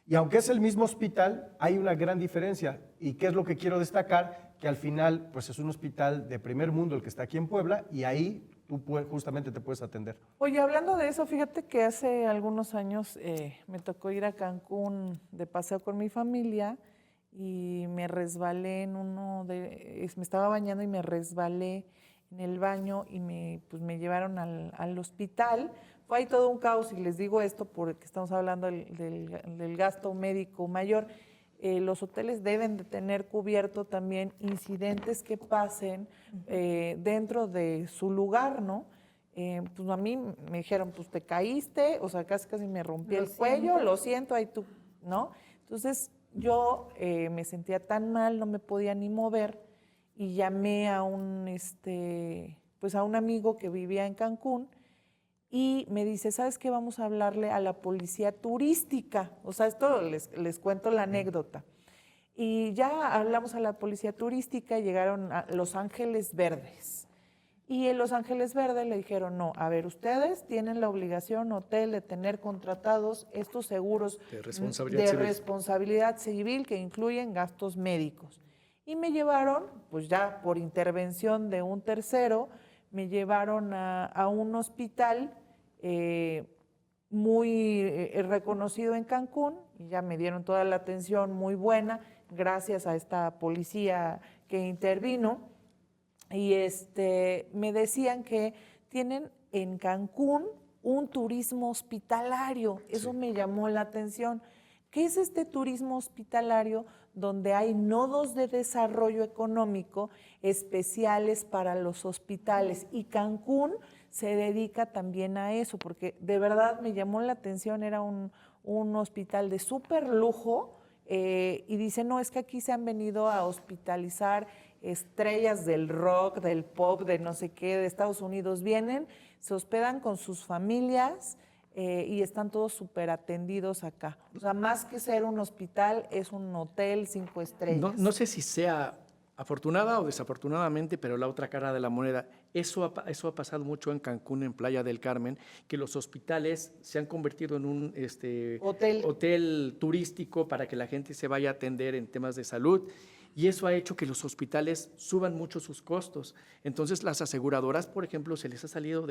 Y aunque es el mismo hospital, hay una gran diferencia. ¿Y qué es lo que quiero destacar? Que al final, pues es un hospital de primer mundo el que está aquí en Puebla y ahí tú justamente te puedes atender. Oye, hablando de eso, fíjate que hace algunos años me tocó ir a Cancún de paseo con mi familia y me resbalé me estaba bañando y me resbalé en el baño y pues me llevaron al hospital. Fue ahí todo un caos y les digo esto porque estamos hablando del gasto médico mayor. Los hoteles deben de tener cubierto también incidentes que pasen dentro de su lugar, ¿no? Pues a mí me dijeron, pues te caíste, o sea, casi me rompí el cuello, lo siento, ahí tú, ¿no? Entonces yo me sentía tan mal, no me podía ni mover y llamé a pues a un amigo que vivía en Cancún y me dice, ¿sabes qué? Vamos a hablarle a la policía turística. O sea, esto les cuento la anécdota. Y ya hablamos a la policía turística y llegaron a Los Ángeles Verdes. Y en Los Ángeles Verdes le dijeron, no, a ver, ustedes tienen la obligación, hotel, de tener contratados estos seguros De responsabilidad de civil. responsabilidad civil que incluyen gastos médicos. Y me llevaron, pues ya por intervención de un tercero, me llevaron a un hospital muy reconocido en Cancún y ya me dieron toda la atención muy buena gracias a esta policía que intervino. Y me decían que tienen en Cancún un turismo hospitalario. Eso me llamó la atención. ¿Qué es este turismo hospitalario? Donde hay nodos de desarrollo económico especiales para los hospitales. Y Cancún se dedica también a eso, porque de verdad me llamó la atención, era un hospital de súper lujo, y dice, no, es que aquí se han venido a hospitalizar estrellas del rock, del pop, de no sé qué, de Estados Unidos, vienen, se hospedan con sus familias y están todos súper atendidos acá. O sea, más que ser un hospital, es un hotel 5 estrellas. No sé si sea afortunada o desafortunadamente, pero la otra cara de la moneda, eso ha pasado mucho en Cancún, en Playa del Carmen, que los hospitales se han convertido en un hotel turístico para que la gente se vaya a atender en temas de salud. Y eso ha hecho que los hospitales suban mucho sus costos. Entonces, las aseguradoras, por ejemplo, se les ha salido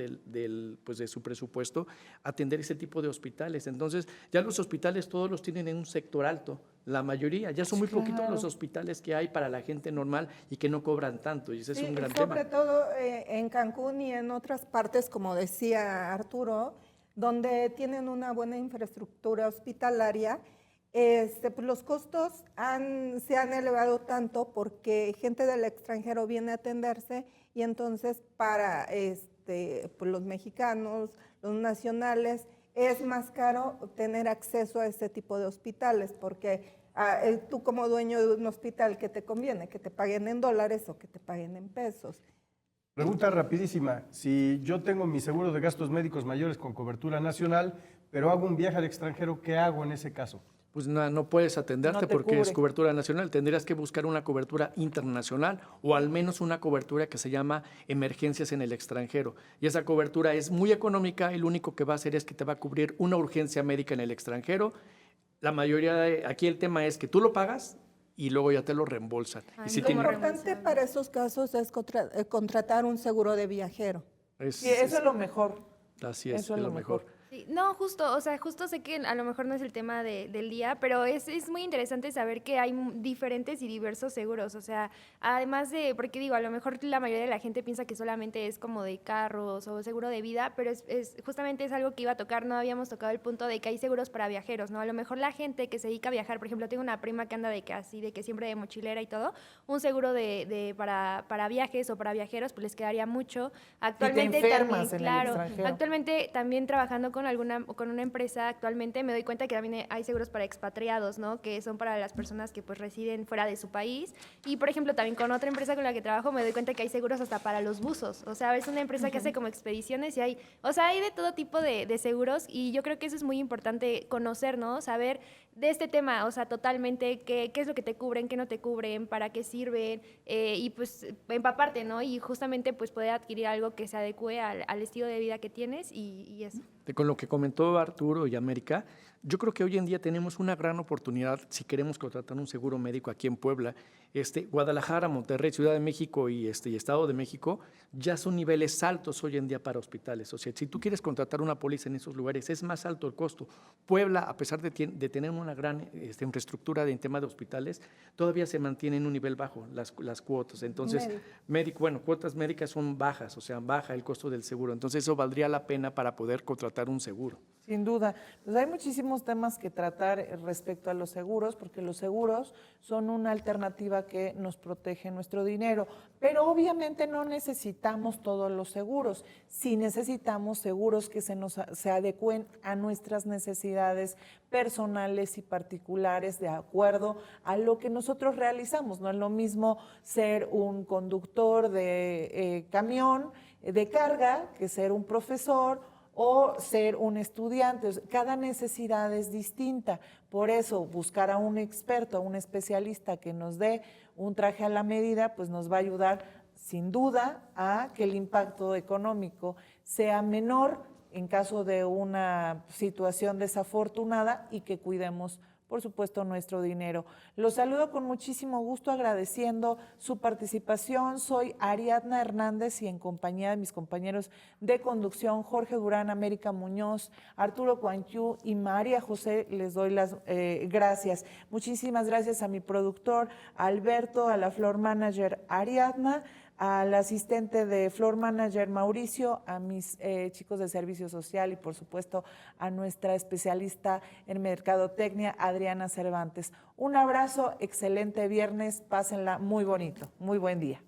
pues de su presupuesto atender ese tipo de hospitales. Entonces, ya los hospitales todos los tienen en un sector alto, la mayoría. Ya son muy poquitos los hospitales que hay para la gente normal y que no cobran tanto. Y ese es un gran tema. Sobre todo en Cancún y en otras partes, como decía Arturo, donde tienen una buena infraestructura hospitalaria Pues los costos se han elevado tanto porque gente del extranjero viene a atenderse y entonces para pues los mexicanos, los nacionales, es más caro tener acceso a este tipo de hospitales porque tú como dueño de un hospital, ¿qué te conviene? ¿Que te paguen en dólares o que te paguen en pesos? Pregunta rapidísima. Si yo tengo mi seguro de gastos médicos mayores con cobertura nacional, pero hago un viaje al extranjero, ¿qué hago en ese caso? Pues no puedes atenderte No te porque es cubre. cobertura nacional. Tendrías que buscar una cobertura internacional o al menos una cobertura que se llama emergencias en el extranjero. Y esa cobertura es muy económica y lo único que va a hacer es que te va a cubrir una urgencia médica en el extranjero. La mayoría aquí el tema es que tú lo pagas y luego ya te lo reembolsan. Ah, Y si Lo tiene- importante para esos casos es contratar un seguro de viajero. Sí, eso es lo mejor. Así es, eso es es lo lo mejor. Sí, no, justo, o sea, justo sé que a lo mejor no es el tema del día, pero es muy interesante saber que hay diferentes y diversos seguros, o sea, además de, porque digo, a lo mejor la mayoría de la gente piensa que solamente es como de carros o seguro de vida, pero justamente es algo que iba a tocar, no habíamos tocado el punto de que hay seguros para viajeros, ¿no? A lo mejor la gente que se dedica a viajar, por ejemplo, tengo una prima que anda de que así, de que siempre de mochilera y todo, un seguro para viajes o para viajeros, pues les quedaría mucho. Actualmente enfermas también, en el claro, extranjero. actualmente también trabajando con una empresa actualmente me doy cuenta que también hay seguros para expatriados, ¿no? Que son para las personas que pues residen fuera de su país. Y por ejemplo, también con otra empresa con la que trabajo me doy cuenta que hay seguros hasta para los buzos. O sea, es una empresa que hace como expediciones y hay de todo tipo de seguros y yo creo que eso es muy importante conocer, ¿no? Saber de este tema, o sea, totalmente qué es lo que te cubren, qué no te cubren, para qué sirven y pues empaparte, ¿no? Y justamente pues poder adquirir algo que se adecue al estilo de vida que tienes y eso. Con lo que comentó Arturo y América, yo creo que hoy en día tenemos una gran oportunidad si queremos contratar un seguro médico aquí en Puebla. Guadalajara, Monterrey, Ciudad de México y Estado de México ya son niveles altos hoy en día para hospitales. O sea, si tú quieres contratar una póliza en esos lugares, es más alto el costo. Puebla, a pesar de tener una gran infraestructura en tema de hospitales, todavía se mantiene en un nivel bajo las cuotas. Entonces, cuotas médicas son bajas, o sea, baja el costo del seguro. Entonces, eso valdría la pena para poder contratar un seguro. Sin duda. Pues hay muchísimos temas que tratar respecto a los seguros, porque los seguros son una alternativa que nos protege nuestro dinero, pero obviamente no necesitamos todos los seguros. Sí necesitamos seguros que se adecúen a nuestras necesidades personales y particulares de acuerdo a lo que nosotros realizamos. No es lo mismo ser un conductor de camión de carga que ser un profesor o ser un estudiante. Cada necesidad es distinta. Por eso, buscar a un experto, a un especialista que nos dé un traje a la medida, pues nos va a ayudar sin duda a que el impacto económico sea menor en caso de una situación desafortunada y que cuidemos, por supuesto, nuestro dinero. Los saludo con muchísimo gusto, agradeciendo su participación. Soy Ariadna Hernández y en compañía de mis compañeros de conducción, Jorge Durán, América Muñoz, Arturo Cuanquiu y María José, les doy las gracias. Muchísimas gracias a mi productor Alberto, a la Floor Manager Ariadna, al asistente de Floor Manager Mauricio, a mis chicos de servicio social y por supuesto a nuestra especialista en mercadotecnia Adriana Cervantes. Un abrazo, excelente viernes, pásenla muy bonito, muy buen día.